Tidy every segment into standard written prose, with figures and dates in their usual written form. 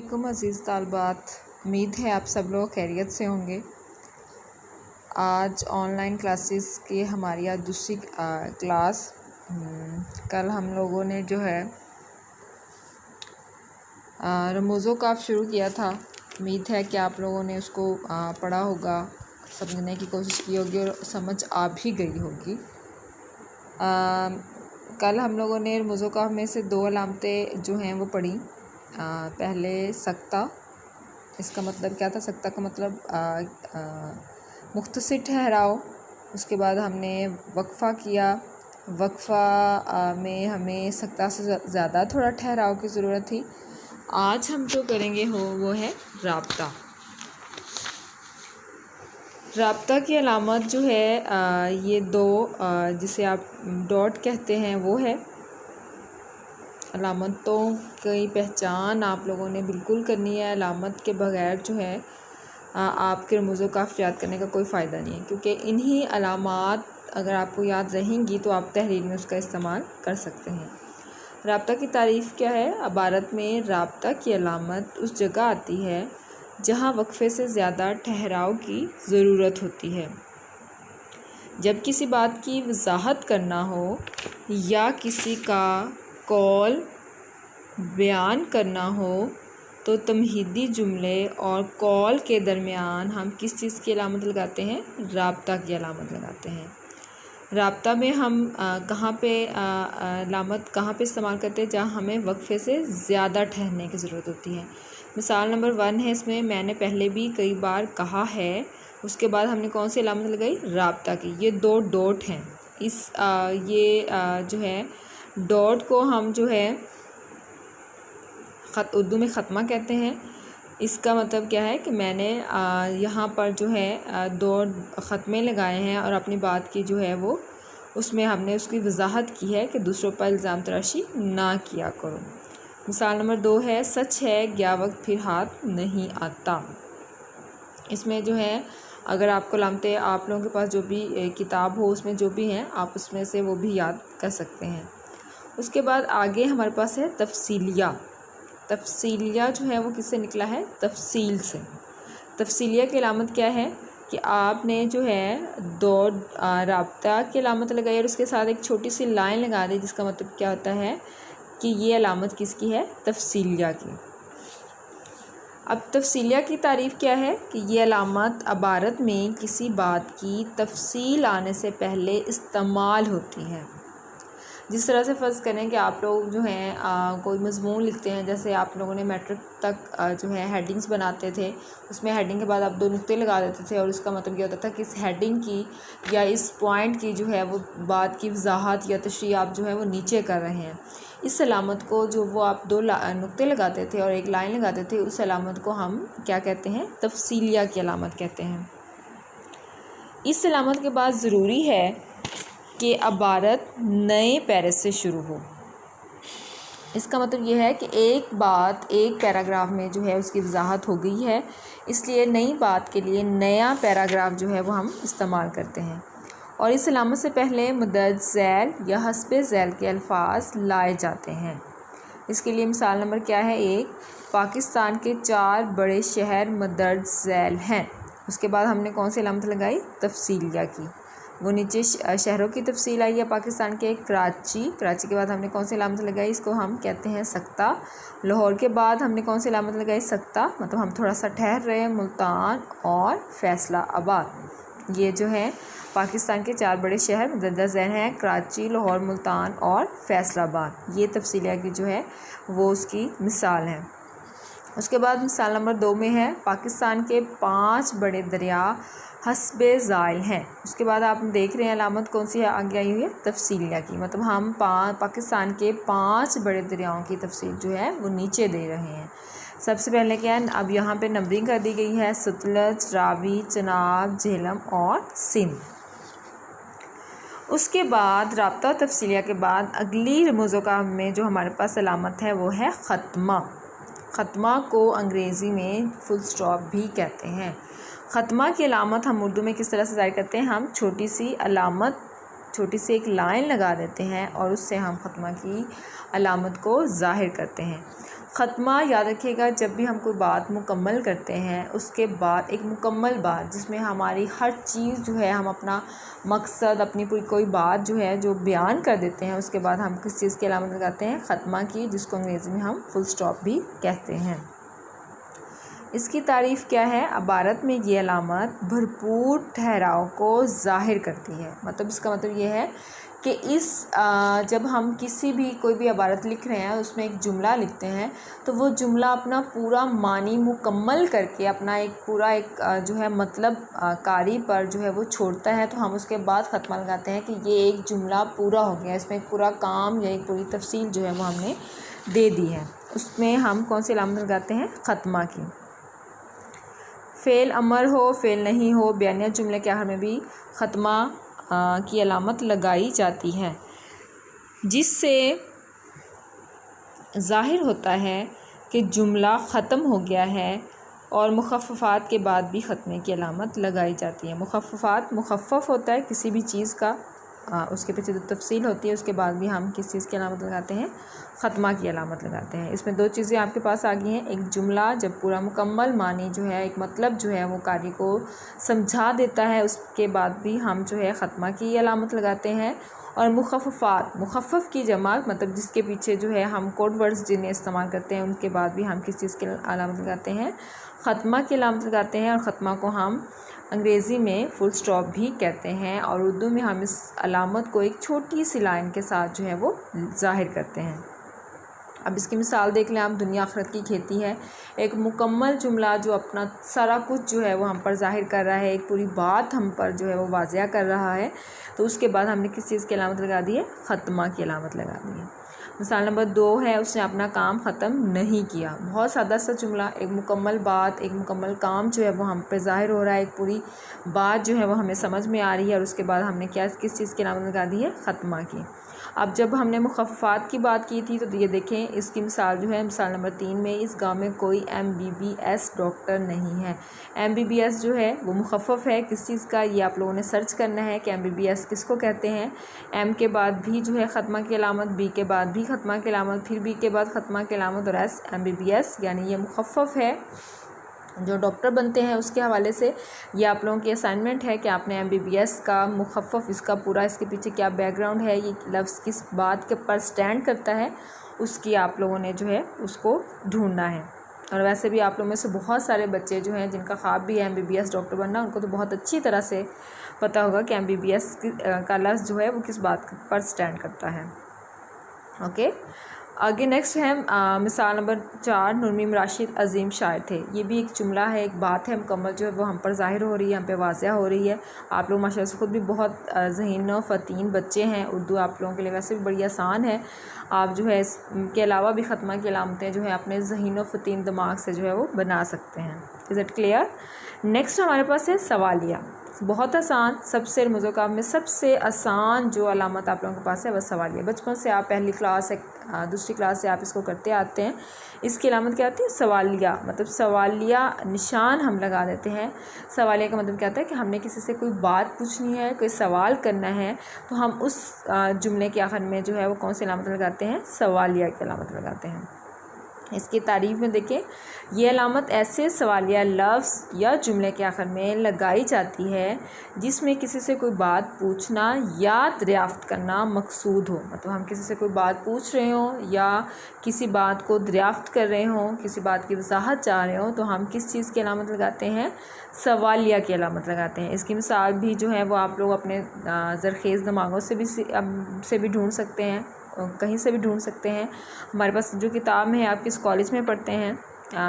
अस्सलामुअलैकुम अज़ीज़ तालबात, उम्मीद है आप सब लोग खैरियत से होंगे। आज ऑनलाइन क्लासेस की हमारी आज दूसरी क्लास। कल हम लोगों ने जो है रमूज़ो काफ शुरू किया था। उम्मीद है कि आप लोगों ने उसको पढ़ा होगा, समझने की कोशिश की होगी और समझ आ भी गई होगी। कल हम लोगों ने रमूज़ो काफ में से दो अलामतें जो हैं वो पढ़ी। पहले सक्ता, इसका मतलब क्या था? सक्ता का मतलब मुख्तसर ठहराव। उसके बाद हमने वक्फ़ा किया। वक्फ़ा में हमें सक्ता से ज़्यादा थोड़ा ठहराव की ज़रूरत थी। आज हम जो करेंगे वो है राब्ता। राब्ता की अलामत जो है ये दो जिसे आप डॉट कहते हैं वो है। अलामतों की पहचान आप लोगों ने बिल्कुल करनी है। अलामत के बग़ैर जो है आपके रमूज़ो काफ याद करने का कोई फ़ायदा नहीं है, क्योंकि इन्हीं अलामात अगर आपको याद रहेंगी तो आप तहरीर में उसका इस्तेमाल कर सकते हैं। राब्ता की तारीफ़ क्या है? इबारत में राब्ता की अलामत उस जगह आती है जहाँ वक्फ़े से ज़्यादा ठहराव की ज़रूरत होती है। जब किसी बात की वजाहत करना हो या किसी का कौल बयान करना हो तो तमहीदी जुमले और कौल के दरमियान हम किस चीज़ की अलामत लगाते हैं? राब्ता की अलामत लगाते हैं। राब्ता में हम कहाँ पे अलामत कहाँ पे इस्तेमाल करते हैं? जहाँ हमें वक्फ़े से ज़्यादा ठहरने की ज़रूरत होती है। मिसाल नंबर 1 है, इसमें मैंने पहले भी कई बार कहा है। उसके बाद हमने कौन सी अलामत लगाई? राब्ता की। ये दो डॉट हैं। जो है डॉट को हम जो है उर्दू में ख़त्मा कहते हैं। इसका मतलब क्या है कि मैंने यहाँ पर जो है दो ख़त्मे लगाए हैं और अपनी बात की जो है वो उसमें हमने उसकी वजाहत की है कि दूसरों पर इल्ज़ाम तराशी ना किया करो। मिसाल नंबर 2 है, सच है गया वक्त फिर हाथ नहीं आता। इसमें जो है अगर आपको अलामतें आप लोगों के पास जो भी किताब हो उसमें जो भी हैं आप उसमें से वो भी याद कर सकते हैं। उसके बाद आगे हमारे पास है तफसीलिया। तफसीलिया जो है वो किससे निकला है? तफसील से। तफसीलिया की अलामत क्या है कि आपने जो है दो राब्ता की अलामत लगाई और उसके साथ एक छोटी सी लाइन लगा दी, जिसका मतलब क्या होता है कि ये अलामत किसकी है? तफसीलिया की। अब तफसीलिया की तारीफ़ क्या है कि ये अलामत इबारत में किसी बात की तफसील आने से पहले इस्तेमाल होती है। जिस तरह से फ़र्ज़ करें कि आप लोग जो हैं कोई मज़मून लिखते हैं, जैसे आप लोगों ने मैट्रिक तक जो है हेडिंग्स बनाते थे, उसमें हेडिंग के बाद आप दो नुक्ते लगा देते थे और उसका मतलब ये होता था कि इस हेडिंग की या इस पॉइंट की जो है वो बात की वजाहत या तशरीह आप जो है वो नीचे कर रहे हैं। इस अलामत को जो वो आप दो नुक्ते लगाते थे और एक लाइन लगाते थे, उस अलामत को हम क्या कहते हैं? तफसीलिया की अलामत कहते हैं। इस अलामत के बाद ज़रूरी है कि इबारत नए पैरे से शुरू हो। इसका मतलब ये है कि एक बात एक पैराग्राफ में जो है उसकी वजाहत हो गई है, इसलिए नई बात के लिए नया पैराग्राफ जो है वो हम इस्तेमाल करते हैं। और इस अलामत से पहले मदद ज़ैल या हस्बे ज़ैल के अल्फाज लाए जाते हैं। इसके लिए मिसाल नंबर क्या है? 1, पाकिस्तान के 4 बड़े शहर मदद ज़ैल हैं। उसके बाद हमने कौन सी अलामत लगाई? तफसीलिया की। वो नीचे शहरों की तफसील आई है। पाकिस्तान के कराची के बाद हमने कौन सी अलामत लगाई? इसको हम कहते हैं सक्ता। लाहौर के बाद हमने कौन सी अलामत लगाई? सक्ता, मतलब हम थोड़ा सा ठहर रहे हैं। मुल्तान और फैसलाबाद, ये जो है पाकिस्तान के 4 बड़े शहर मदद ज़ैल हैं। कराची, लाहौर, मुल्तान और फैसलाबाद, ये तफसीलिया की जो है वो उसकी मिसाल है। उसके बाद मिसाल नंबर 2 में है, पाकिस्तान के 5 बड़े दरिया हस्बे ज़ाइल हैं। उसके बाद आप देख रहे हैं अलामत कौन सी है आगे आई हुई है? तफसीलिया की। मतलब हम पाकिस्तान के 5 बड़े दरियाओं की तफसील जो है वो नीचे दे रहे हैं। सबसे पहले क्या है? अब यहाँ पे नंबरिंग कर दी गई है, सतलज, रावी, चनाब, झेलम और सिंध। उसके बाद राब्ता तफसीलिया के बाद अगली रमूज़ो काफ में जो हमारे पास अलामत है वो है ख़त्मा। ख़त्मा को अंग्रेज़ी में फुल स्टॉप भी कहते हैं। ख़त्मा की अलामत हम उर्दू में किस तरह से ज़ाहिर करते हैं? हम छोटी सी एक लाइन लगा देते हैं और उससे हम ख़त्मा की अलामत को ज़ाहिर करते हैं। ख़त्मा याद रखिएगा, जब भी हम कोई बात मुकम्मल करते हैं उसके बाद एक मुकम्मल बात जिसमें हमारी हर चीज़ जो है, हम अपना मकसद, अपनी पूरी कोई बात जो है जो बयान कर देते हैं, उसके बाद हम किस चीज़ की अलामत लगाते हैं? ख़त्मा की, जिसको अंग्रेज़ी में हम फुल स्टॉप भी कहते हैं। इसकी तारीफ़ क्या है? इबारत में ये अलामत भरपूर ठहराव को ज़ाहिर करती है। मतलब इसका मतलब ये है कि जब हम किसी भी कोई भी इबारत लिख रहे हैं, उसमें एक जुमला लिखते हैं, तो वो जुमला अपना पूरा मानी मुकम्मल करके अपना जो है मतलब कारी पर जो है वो छोड़ता है, तो हम उसके बाद ख़त्मा लगाते हैं कि ये एक जुमला पूरा हो गया, इसमें एक पूरा काम या एक पूरी तफसील जो है वो हमने दे दी है। उसमें हम कौन सी अलामत लगाते हैं? ख़त्मा की। फ़ेल अमर हो, फ़ेल नहीं हो, बयानिया जुमले के आखिर में भी ख़त्मा की अलामत लगाई जाती है, जिससे ज़ाहिर होता है कि जुमला ख़त्म हो गया है। और मुख़फ़्फ़फ़ात के बाद भी ख़त्मे की अलामत लगाई जाती है। मुख़फ़्फ़फ़ होता है किसी भी चीज़ का, उसके पीछे जो तफसील होती है उसके बाद भी हम किस चीज़ की अलामत लगाते हैं? ख़त्मा की अलामत लगाते हैं। इसमें दो चीज़ें आपके पास आ गई हैं। एक जुमला जब पूरा मुकम्मल मानी जो है, एक मतलब जो है वो कार्य को समझा देता है, उसके बाद भी हम जो है ख़त्मा की अलामत लगाते हैं। और मुख़फ़्फ़फ़ात, मुख़फ़्फ़फ़ की जमा मतलब जिसके पीछे जो है हम कोड वर्ड्स जिन्हें इस्तेमाल करते हैं, उनके बाद भी हम किस चीज़ की अलामत लगाते हैं? ख़त्मा की अलामत लगाते हैं। और ख़त्मा को हम अंग्रेज़ी में फुल स्टॉप भी कहते हैं, और उर्दू में हम इस अलामत को एक छोटी सी लाइन के साथ जो है वो ज़ाहिर करते हैं। अब इसकी मिसाल देख लें आप। दुनिया आखिरत की खेती है, एक मुकम्मल जुमला जो अपना सारा कुछ जो है वो हम पर ज़ाहिर कर रहा है, एक पूरी बात हम पर जो है वो वाज़िया कर रहा है, तो उसके बाद हमने किस चीज़ की अलामत लगा दी है? ख़त्मा की अलामत लगा दी है। मिसाल नंबर 2 है, उसने अपना काम ख़त्म नहीं किया। बहुत सादा सा जुमला, एक मुकम्मल बात, एक मुकम्मल काम जो है वो हम पे ज़ाहिर हो रहा है, एक पूरी बात जो है वो हमें समझ में आ रही है, और उसके बाद हमने किस चीज़ की अलामत लगा दी है? ख़त्मा की। अब जब हमने मुख़फ़्फ़फ़ात की बात की थी, तो ये देखें इसकी मिसाल जो है, मिसाल नंबर 3 में, इस गाँव में कोई MBBS डॉक्टर नहीं है। MBBS जो है वो मुख़फ़्फ़फ़ है किस चीज़ का? ये आप लोगों ने सर्च करना है कि MBBS किसको कहते हैं। M के बाद भी जो है ख़त्मा की अलामत, B के बाद भी ख़त्मा की अलामत, फिर B के बाद ख़त्मा की अलामत, और S MBBS, यानी ये मुख़फ़्फ़फ़ है जो डॉक्टर बनते हैं। उसके हवाले से ये आप लोगों की असाइनमेंट है कि आपने MBBS का मुख़फ़्फ़फ़, इसका पूरा, इसके पीछे क्या बैकग्राउंड है, ये लफ्ज़ किस बात के पर स्टैंड करता है, उसकी आप लोगों ने जो है उसको ढूंढना है। और वैसे भी आप लोगों में से बहुत सारे बच्चे जो हैं जिनका ख्वाब भी है MBBS डॉक्टर बनना, उनको तो बहुत अच्छी तरह से पता होगा कि MBBS का लफ्ज़ जो है वो किस बात पर स्टैंड करता है। ओके, आगे नेक्स्ट है मिसाल नंबर 4, नूरमीम राशिद अजीम शायर थे। ये भी एक जुमला है, एक बात है मुकम्मल जो है वो हम पर ज़ाहिर हो रही है, हम पे वाज़िया हो रही है। आप लोग माशाल्लाह से ख़ुद भी बहुत ज़हीन फ़तीन बच्चे हैं। उर्दू आप लोगों के लिए वैसे भी बड़ी आसान है। आप जो है इसके अलावा भी ख़त्मा की अलामतें जो है अपने ज़हीन फ़तीन दिमाग से जो है वो बना सकते हैं। Is it clear? नेक्स्ट हमारे पास है सवालिया। बहुत आसान, सबसे मुज़क्कर में सबसे आसान जो अलामत आप लोगों के पास है वह सवालिया। बचपन से आप पहली क्लास, दूसरी क्लास से आप इसको करते आते हैं। इसकी अलामत क्या आती है? सवालिया। मतलब सवालिया निशान हम लगा देते हैं। सवालिया का मतलब क्या होता है कि हमने किसी से कोई बात पूछनी है, कोई सवाल करना है, तो हम उस जुमले के आखिर में जो है वो कौन सी अलामत लगाते हैं? सवालिया की अलामत लगाते हैं। इसकी तारीफ़ में देखें, ये अलामत ऐसे सवालिया लफ्ज़ या जुमले के आखिर में लगाई जाती है जिसमें किसी से कोई बात पूछना या दरियाफ़्त करना मकसूद हो। मतलब हम किसी से कोई बात पूछ रहे हों या किसी बात को दरियाफ़्त कर रहे हों, किसी बात की वजाहत चाह रहे हों, तो हम किस चीज़ की अलामत लगाते हैं? सवालिया की अलामत लगाते हैं। इसकी मिसाल भी जो है वो आप लोग अपने ज़रख़ेज़ दिमागों से भी ढूँढ सकते हैं, कहीं से भी ढूंढ सकते हैं। हमारे पास जो किताब है आप किस कॉलेज में पढ़ते हैं,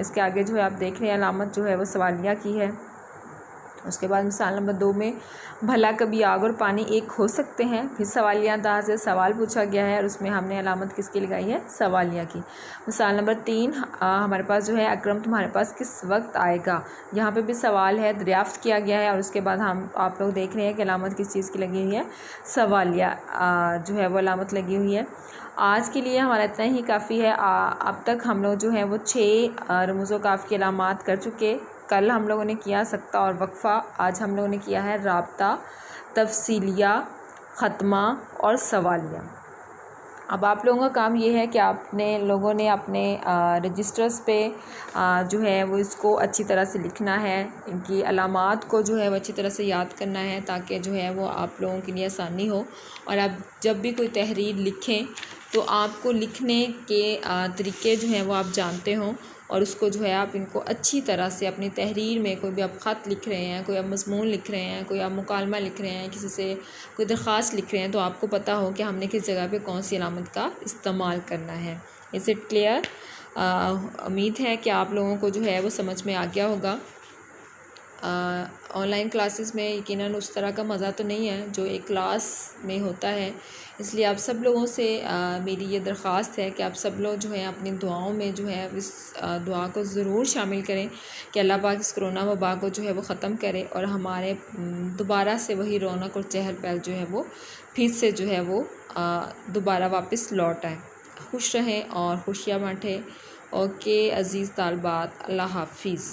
इसके आगे जो है आप देख रहे हैं अलामत जो है वो सवालिया की है। उसके बाद मिसाल नंबर 2 में, भला कभी आग और पानी एक हो सकते हैं। फिर सवालिया अंदाज़ से सवाल पूछा गया है और उसमें हमने अलामत किसकी लगाई है? सवालिया की। मिसाल नंबर 3 हमारे पास जो है, अकरम तुम्हारे पास किस वक्त आएगा। यहाँ पे भी सवाल है, दरियाफ़्त किया गया है, और उसके बाद आप लोग देख रहे हैं कि अलामत किस चीज़ की लगी हुई है? सवालिया जो है वो अलामत लगी हुई है। आज के लिए हमारा इतना ही काफ़ी है। अब तक हम लोग जो है वो 6 रमूज़ व काफ़ की अलामात कर चुके। कल हम लोगों ने किया सक्ता और वक्फ़ा, आज हम लोगों ने किया है राब्ता, तफसीलिया, ख़त्मा और सवालिया। अब आप लोगों का काम ये है कि आपने लोगों ने अपने रजिस्टर्स पे जो है वो इसको अच्छी तरह से लिखना है, इनकी अलामात को जो है वो अच्छी तरह से याद करना है ताकि जो है वो आप लोगों के लिए आसानी हो। और आप जब भी कोई तहरीर लिखें तो आपको लिखने के तरीके जो हैं वो आप जानते हों और उसको जो है आप इनको अच्छी तरह से अपनी तहरीर में, कोई भी आप ख़त लिख रहे हैं, कोई आप मज़मून लिख रहे हैं, कोई आप मुकालमा लिख रहे हैं, किसी से कोई दरख्वास्त लिख रहे हैं, तो आपको पता हो कि हमने किस जगह पे कौन सी अलामत का इस्तेमाल करना है। Is it clear? उम्मीद है कि आप लोगों को जो है वो समझ में आ गया होगा। ऑनलाइन क्लासेस में यकीनन उस तरह का मज़ा तो नहीं है जो एक क्लास में होता है, इसलिए आप सब लोगों से मेरी ये दरख्वास्त है कि आप सब लोग जो है अपनी दुआओं में जो है इस दुआ को ज़रूर शामिल करें कि अल्लाह पाक इस कोरोना वबा को जो है वो ख़त्म करे और हमारे दोबारा से वही रौनक और चहल पहल जो है वो फिर से जो है वो दोबारा वापस लौट आए। खुश रहें और खुशियाँ बाँटें। ओके अज़ीज़ तालबात, अल्लाह हाफिज़।